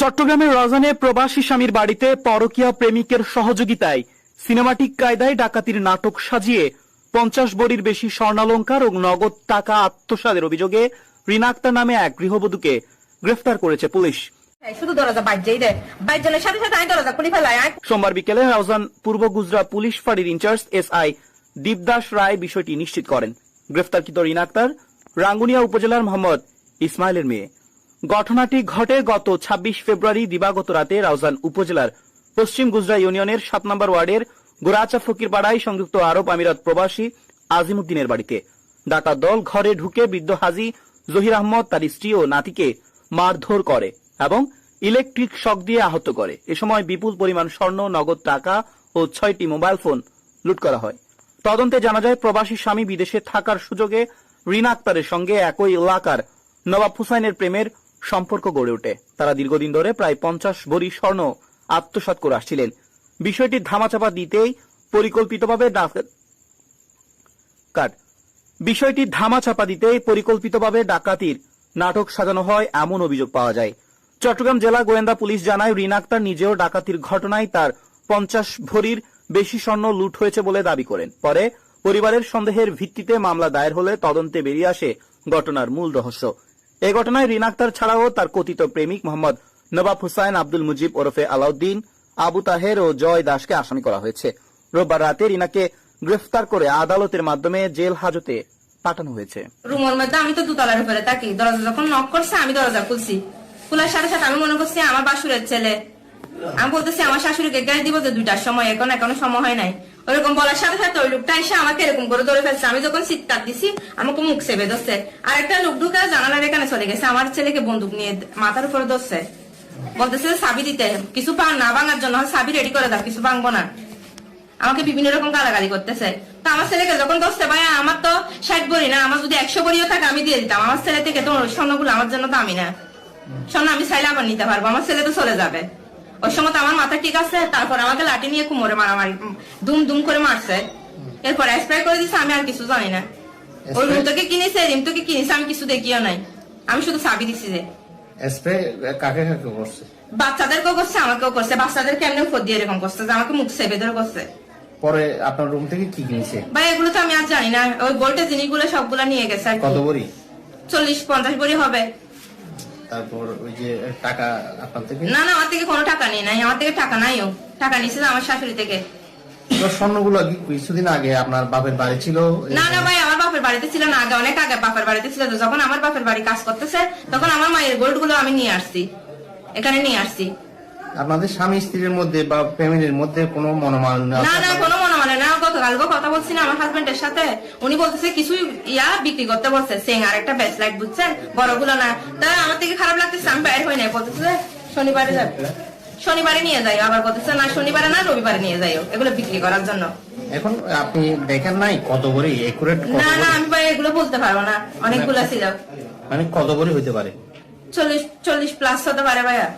চট্টগ্রামের রাজধানী প্রবাসী স্বামীর বাড়িতে পরকীয়া প্রেমিকের সহযোগিতায় সিনেমাটিক কায়দায় ডাকাতির নাটক সাজিয়ে 50 ভরির বেশি স্বর্ণালংকার ও নগদ টাকা আত্মসাতের অভিযোগে রিনা আক্তার নামে এক গৃহবধূকে গ্রেফতার করেছে পুলিশ। শুধু দরজা বাইর দেয়, বাইরের সাথে সাথে আমি দরজা খুলে ফেলাই। সোমবার বিকেলে রাউজান পূর্ব গুজরা পুলিশ ফাঁড়ির ইনচার্জ SI দীপদাস রায় বিষয়টি নিশ্চিত করেন। গ্রেফতারকৃত রিনা আক্তার রাঙ্গুনিয়া উপজেলার মোহাম্মদ ইসমাইলের মেয়ে। ঘটনাটি ঘটে গত 26 ফেব্রুয়ারি দিবাগত রাতে রাউজান উপজেলার পশ্চিম গুজরা ইউনিয়নের 7 নম্বর ওয়ার্ডের গোরাচা ফকিরপাড়ায় সংযুক্ত আরব আমিরাত প্রবাসী আজিমুদ্দিনের বাড়িতে। ডাকাত দল ঘরে ঢুকে বৃদ্ধ হাজী জহির আহমদ, তার স্ত্রী ও নাতিকে মারধর করে এবং ইলেকট্রিক শক দিয়ে আহত করে। এ সময় বিপুল পরিমাণ স্বর্ণ, নগদ টাকা ও 6টি মোবাইল ফোন লুট করা হয়। তদন্তে জানা যায়, প্রবাসী স্বামী বিদেশে থাকার সুযোগে রিনা আক্তারের সঙ্গে একই এলাকার নবাব হুসাইনের প্রেমের সম্পর্ক গড়ে ওঠে। তারা দীর্ঘদিন ধরে প্রায় 50 ভরি স্বর্ণ আত্মসাৎ করে আসছিলেন। বিষয়টি ধামাচাপা দিতেই পরিকল্পিতভাবে ডাকাতির নাটক সাজানো হয় এমন অভিযোগ পাওয়া যায়। চট্টগ্রাম জেলা গোয়েন্দা পুলিশ জানায়, রিনা আক্তার নিজেও ডাকাতির ঘটনায় তার 50 ভরির বেশি স্বর্ণ লুট হয়েছে বলে দাবি করেন। পরে পরিবারের সন্দেহের ভিত্তিতে মামলা দায়ের হলে তদন্তে বেরিয়ে আসে ঘটনার মূল রহস্য। এই ঘটনায় রিনা আক্তার ছাড়াও তার কথিত প্রেমিক মোহাম্মদ নবাব হুসাইন, আব্দুল মুজিব ওরফে আলাউদ্দিন, আবু তাহের ও জয় দাসকে আসামি করা হয়েছে। রোববার রাতে রিনাকে গ্রেফতার করে আদালতের মাধ্যমে জেল হাজতে পাঠানো হয়েছে। রুমের মধ্যে আমি তো দুতলার উপরে থাকি, দরজা যখন নক করছে আমি দরজা খুলছি। খোলার সাথে সাথে আমি মনে করছি আমার বাসুরের ছেলে। আমি বলতেছি আমার শাশুড়িকে গাড়ি দিব যে 2টার সময়, এখনো সময় হয় নাই। ওরকম বলার সাথে সাথে ওই লোকটা এসে আমাকে এরকম করে ধরে ফেলছে। আমি যখন চিৎকার দিছি আমাকে মুখ চেপে ধরছে। আর একটা লোক ঢুকে জানালার এখানে চলে গেছে, আমার ছেলেকে বন্দুক নিয়ে মাথার উপরে ধরছে। বলতেছে চাবি দিতে, কিছু না ভাঙার জন্য চাবি রেডি করে দাও, কিছু ভাঙবো না। আমাকে বিভিন্ন রকম গালাগালি করতেছে। তো আমার ছেলেকে যখন ধরছে, ভাই আমার তো 60 ভরি না, আমার যদি 100 ভরিও থাকে আমি দিয়ে দিতাম। আমার ছেলে থেকে তো স্বর্ণগুলো আমার জন্য দামি না, স্বর্ণ আমি চাইলে আবার নিতে পারবো, আমার ছেলে তো চলে যাবে। ওই সময় তো আমার মাথা ঠিক আছে। তারপর আমাকে লাঠি নিয়ে কুমোরে মারামারি দুম দুম করে মারছে। এরপর স্প্রে করে দিচ্ছে, আমি আর কিছু জানি না। ওই রুম থেকে কিনেছে, রিম থেকে কিনেছে, আমি কিছু দেখিও নাই। আমি শুধু চাবি দিছি যে স্প্রে কাকে কাকে করছে, বাচ্চাদেরকেও করছে, আমাকেও করছে। বাচ্চাদের কেমনে ফোর দিয়ে এরকম করছে যে আমাকে মুখ চেপে ধরে করছে। পরে আপনার রুম থেকে কি কিনেছে? ভাই এগুলো তো আমি আর জানি না। ওই গোল্ডের জিনিসগুলো সবগুলা নিয়ে গেছে। কত ভরি? 40-50 ভরি হবে। তারপর ওই যে টাকা আপনার থেকে? না না, আমার থেকে কোনো টাকা নেই নাই। আমার থেকে টাকা নাইও, টাকা নিছে আমার শাশুড়ি থেকে। স্বর্ণগুলো কিছুদিন আগে আপনার বাপের বাড়ি ছিল? না না ভাই, আমার বাপের বাড়িতে ছিল না, আগে অনেক আগে বাপের বাড়িতে ছিল। যখন আমার বাপের বাড়ি কাজ করতেছে তখন আমার মায়ের গোল্ড গুলো আমি নিয়ে আসছি, এখানে নিয়ে আসছি। আপনাদের স্বামী স্ত্রীর মধ্যে বা ফ্যামিলির মধ্যে কোনো মনোমালিন্য? না না, কোনো মনোমালিন্য না। গতকালকে কথা বলছি না আমার হাজবেন্ডের সাথে, উনি বলতেছে কিছু বিক্রি করতে বলছে, সেং আর একটা ব্রেসলেট, বুঝছেন, বড়গুলো না। তাই আমার থেকে খারাপ লাগতেছে, আমি বাইরে হই নাই। বলতেছে শনিবারে যাবে, শনিবারে নিয়ে যাই। আবার বলতেছে না শনিবারে না রবিবারে নিয়ে যাই এগুলো বিক্রি করার জন্য। এখন আপনি দেখেন নাই কত ভরি একুরেট? না না, আমি ভাই এগুলো বলতে পারবো না, অনেকগুলো ছিল। মানে কত ভরি হইতে পারে? 40+ হতে পারে ভাইয়া।